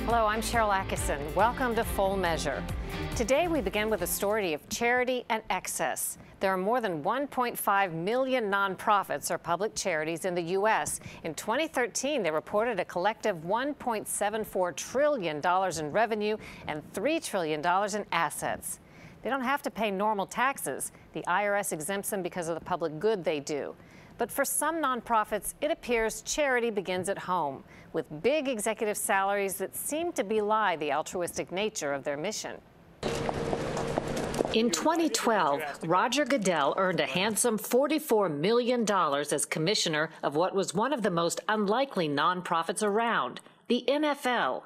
Hello, I'm Sharyl Attkisson. Welcome to Full Measure. Today we begin with a story of charity and excess. There are more than 1.5 million nonprofits or public charities in the U.S. In 2013, they reported a collective $1.74 trillion in revenue and $3 trillion in assets. They don't have to pay normal taxes. The IRS exempts them because of the public good they do. But for some nonprofits, it appears charity begins at home, with big executive salaries that seem to belie the altruistic nature of their mission. In 2012, Roger Goodell earned a handsome $44 million as commissioner of what was one of the most unlikely nonprofits around, the NFL.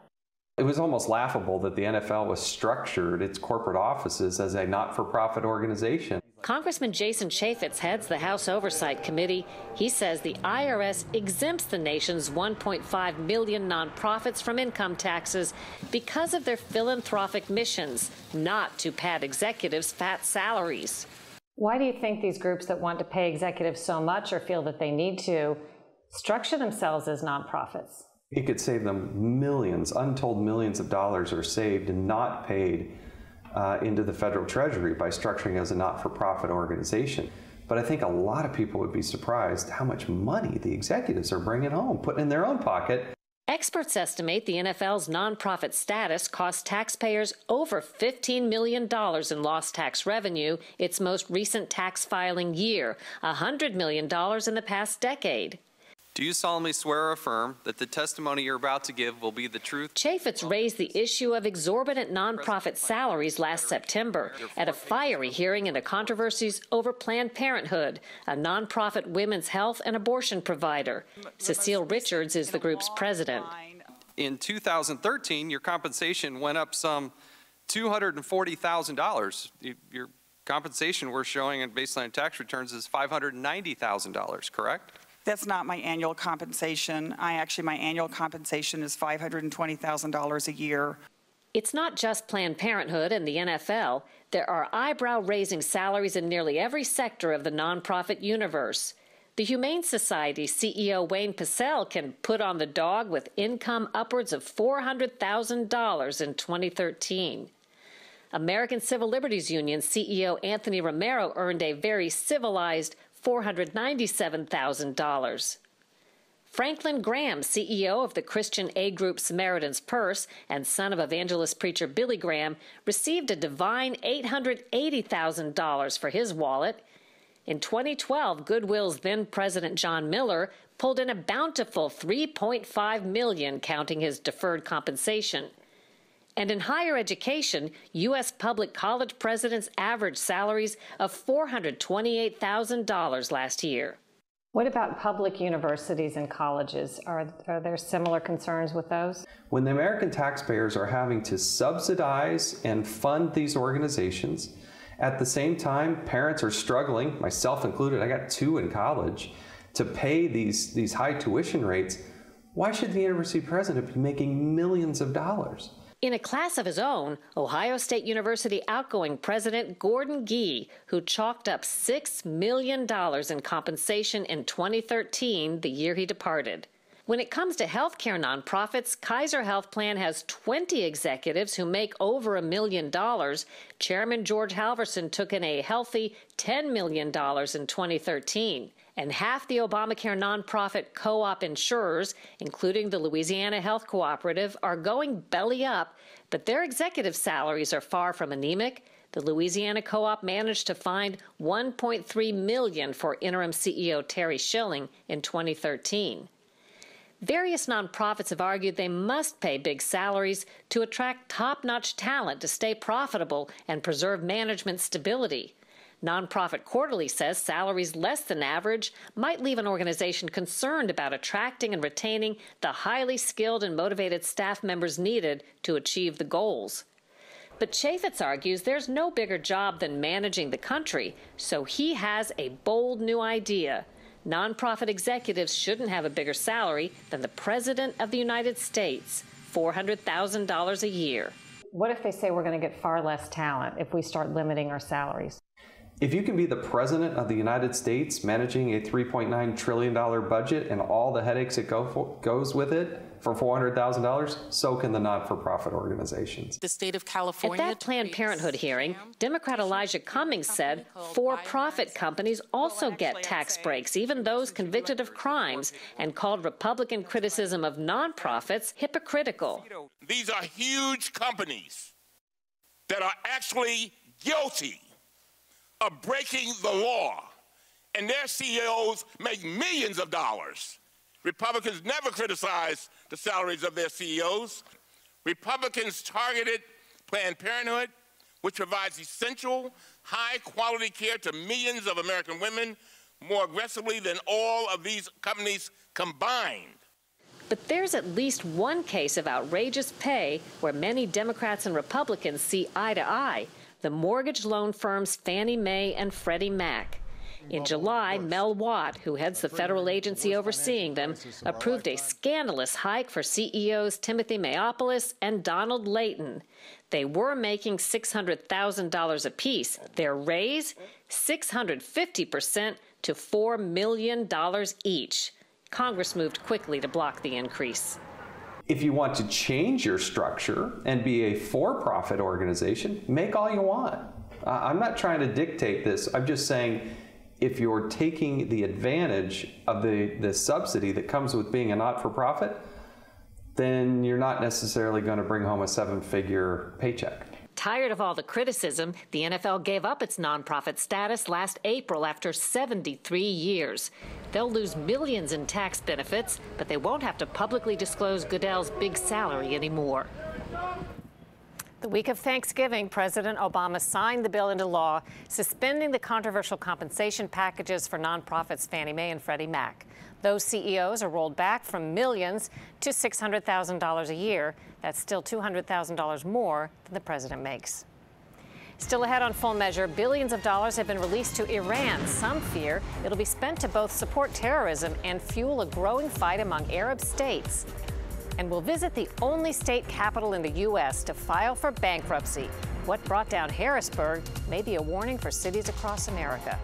It was almost laughable that the NFL was structured its corporate offices as a not-for-profit organization. Congressman Jason Chaffetz heads the House Oversight Committee. He says the IRS exempts the nation's 1.5 million nonprofits from income taxes because of their philanthropic missions, not to pad executives' fat salaries. Why do you think these groups that want to pay executives so much or feel that they need to structure themselves as nonprofits? It could save them millions, untold millions of dollars are saved and not paid into the federal treasury by structuring as a not-for-profit organization. But I think a lot of people would be surprised how much money the executives are bringing home, putting in their own pocket. Experts estimate the NFL's nonprofit status cost taxpayers over $15 million in lost tax revenue its most recent tax filing year, $100 million in the past decade. Do you solemnly swear or affirm that the testimony you're about to give will be the truth? Chaffetz raised the issue of exorbitant nonprofit salaries last September at a fiery hearing into controversies over Planned Parenthood, a nonprofit women's health and abortion provider. Cecile Richards is the group's president. In 2013, your compensation went up some $240,000. Your compensation we're showing in baseline tax returns is $590,000, correct? That's not my annual compensation. My annual compensation is $520,000 a year. It's not just Planned Parenthood and the NFL. There are eyebrow-raising salaries in nearly every sector of the nonprofit universe. The Humane Society CEO Wayne Pacelle can put on the dog with income upwards of $400,000 in 2013. American Civil Liberties Union CEO Anthony Romero earned a very civilized $497,000. Franklin Graham, CEO of the Christian aid group Samaritan's Purse and son of evangelist preacher Billy Graham, received a divine $880,000 for his wallet. In 2012, Goodwill's then President John Miller pulled in a bountiful $3.5 million, counting his deferred compensation. And in higher education, U.S. public college presidents averaged salaries of $428,000 last year. What about public universities and colleges? Are there similar concerns with those? When the American taxpayers are having to subsidize and fund these organizations, at the same time, parents are struggling, myself included, I got 2 in college, to pay these high tuition rates, why should the university president be making millions of dollars? In a class of his own, Ohio State University outgoing President Gordon Gee, who chalked up $6 million in compensation in 2013, the year he departed. When it comes to healthcare nonprofits, Kaiser Health Plan has 20 executives who make over $1 million. Chairman George Halverson took in a healthy $10 million in 2013. And half the Obamacare nonprofit co-op insurers, including the Louisiana Health Cooperative, are going belly up, but their executive salaries are far from anemic. The Louisiana co-op managed to find $1.3 million for interim CEO Terry Schilling in 2013. Various nonprofits have argued they must pay big salaries to attract top-notch talent to stay profitable and preserve management stability. Nonprofit Quarterly says salaries less than average might leave an organization concerned about attracting and retaining the highly skilled and motivated staff members needed to achieve the goals. But Chaffetz argues there's no bigger job than managing the country, so he has a bold new idea. Nonprofit executives shouldn't have a bigger salary than the President of the United States, $400,000 a year. What if they say we're going to get far less talent if we start limiting our salaries? If you can be the president of the United States managing a $3.9 trillion budget and all the headaches that goes with it for $400,000, so can the not-for-profit organizations. The state of California. At that Planned Parenthood hearing, Democrat Elijah Cummings said for-profit companies also get tax breaks, even those convicted of crimes, and called Republican criticism of nonprofits hypocritical. These are huge companies that are actually guilty of breaking the law, and their CEOs make millions of dollars. Republicans never criticize the salaries of their CEOs. Republicans targeted Planned Parenthood, which provides essential, high-quality care to millions of American women, more aggressively than all of these companies combined. But there's at least one case of outrageous pay where many Democrats and Republicans see eye to eye: the mortgage loan firms Fannie Mae and Freddie Mac. In July, Mel Watt, who heads the federal agency overseeing them, approved a scandalous hike for CEOs Timothy Mayopoulos and Donald Layton. They were making $600,000 apiece. Their raise, 650% to $4 million each. Congress moved quickly to block the increase. If you want to change your structure and be a for-profit organization, make all you want. I'm not trying to dictate this. I'm just saying if you're taking the advantage of the subsidy that comes with being a not-for-profit, then you're not necessarily going to bring home a seven-figure paycheck. Tired of all the criticism, the NFL gave up its nonprofit status last April after 73 years. They'll lose millions in tax benefits, but they won't have to publicly disclose Goodell's big salary anymore. The week of Thanksgiving, President Obama signed the bill into law, suspending the controversial compensation packages for nonprofits Fannie Mae and Freddie Mac. Those CEOs are rolled back from millions to $600,000 a year. That's still $200,000 more than the president makes. Still ahead on Full Measure, billions of dollars have been released to Iran. Some fear it'll be spent to both support terrorism and fuel a growing fight among Arab states. And we'll visit the only state capital in the U.S. to file for bankruptcy. What brought down Harrisburg may be a warning for cities across America.